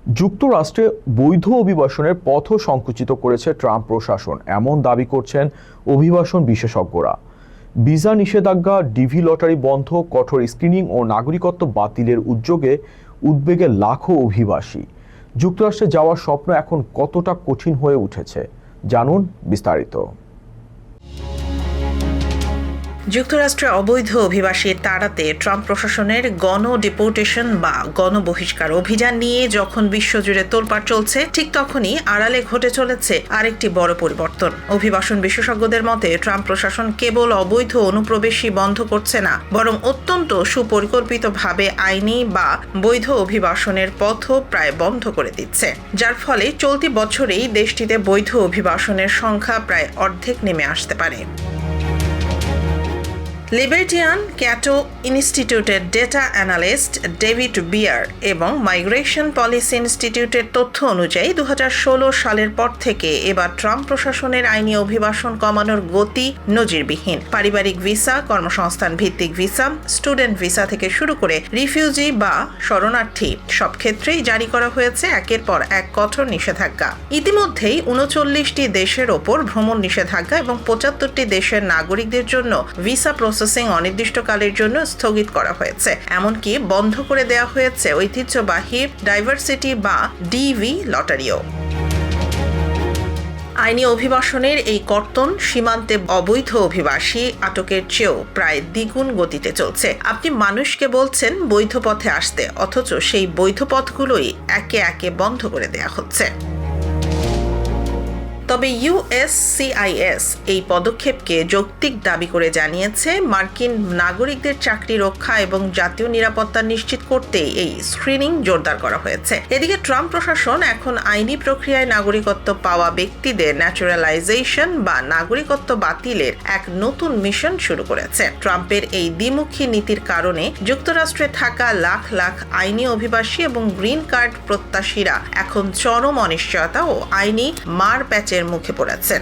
যুক্তরাষ্ট্রে বৈধ অভিবাসনের পথও সংকুচিত করেছে ট্রাম্প প্রশাসন, এমন দাবি করছেন অভিবাসন বিশেষজ্ঞরা। ভিসা নিষেধাজ্ঞা, ডিভি লটারি বন্ধ, কঠোর স্ক্রিনিং ও নাগরিকত্ব বাতিলের উদ্বেগে লাখো অভিবাসী। যুক্তরাষ্ট্রে যাওয়ার স্বপ্ন এখন কতটা কঠিন হয়ে উঠেছে, জানুন বিস্তারিত। যুক্তরাষ্ট্রে অবৈধ অভিবাসী তাড়াতে ট্রাম্প প্রশাসনের ডিপোর্টেশন বা গণবহিষ্কার অভিযান নিয়ে যখন বিশ্বজুড়ে তোলপাড় চলছে, ঠিক তখনই আড়ালে ঘটে চলেছে আরেকটি বড় পরিবর্তন। অভিবাসন বিশেষজ্ঞদের মতে ট্রাম্প প্রশাসন কেবল অবৈধ অনুপ্রবেশই বন্ধ করছে না, বরং অত্যন্ত সুপরিকল্পিতভাবে আইনি বা বৈধ অভিবাসনের পথও প্রায় বন্ধ করে দিচ্ছে, যার ফলে চলতি বছরেই দেশটিতে বৈধ অভিবাসনের সংখ্যা প্রায় অর্ধেক নেমে আসতে পারে। লিবার্টিয়ান ক্যাটো ইনস্টিটিউটের ডেটা অ্যানালিস্ট ডেভিড বিয়ার এবং মাইগ্রেশন পলিসি ইনস্টিটিউটের তথ্য অনুযায়ী 2016 সালের পর থেকে এবার ট্রাম্প প্রশাসনের আইনি অভিবাসন কমানোর গতি নজিরবিহীন। পারিবারিক ভিসা, কর্মসংস্থান ভিত্তিক ভিসা, স্টুডেন্ট ভিসা থেকে শুরু করে রিফিউজি বা শরণার্থী সব ক্ষেত্রেই জারি করা হয়েছে একের পর এক কঠোর নিষেধাজ্ঞা। ইতিমধ্যেই 39টি দেশের ওপর ভ্রমণ নিষেধাজ্ঞা এবং 75টি দেশের নাগরিকদের জন্য ভিসা প্রসেসিং অনির্দিষ্টকালের জন্য স্থগিত করা হয়েছে। এমনকি বন্ধ করে দেওয়া হয়েছে ঐতিহ্যবাহী ডাইভার্সিটি বা ডিভি লটারিও। আইনি অভিবাসনের এই কর্তন সীমান্তে অবৈধ অভিবাসী আটকের চেয়েও প্রায় দ্বিগুণ গতিতে চলছে। আপনি মানুষকে বলছেন বৈধ পথে আসতে, অথচ সেই বৈধ পথগুলোই একে একে বন্ধ করে দেওয়া হচ্ছে। তবে USCIS এই পদক্ষেপকে যৌক্তিক দাবি করে জানিয়েছে, মার্কিন নাগরিকদের চাকরি রক্ষা এবং জাতীয় নিরাপত্তা নিশ্চিত করতে এই স্ক্রিনিং জোরদার করা হয়েছে। এদিকে ট্রাম্প প্রশাসন এখন আইনি প্রক্রিয়ায় নাগরিকত্ব পাওয়া ব্যক্তিদের ন্যাচারালাইজেশন বা নাগরিকত্ব বাতিলের এক নতুন মিশন শুরু করেছে। ট্রাম্পের এই দ্বিমুখী নীতির কারণে যুক্তরাষ্ট্রে থাকা লাখ লাখ আইনি অভিবাসী এবং গ্রিন কার্ড প্রত্যাশীরা এখন চরম অনিশ্চয়তা ও আইনি মারপ্যাচের মুখে পড়েছে।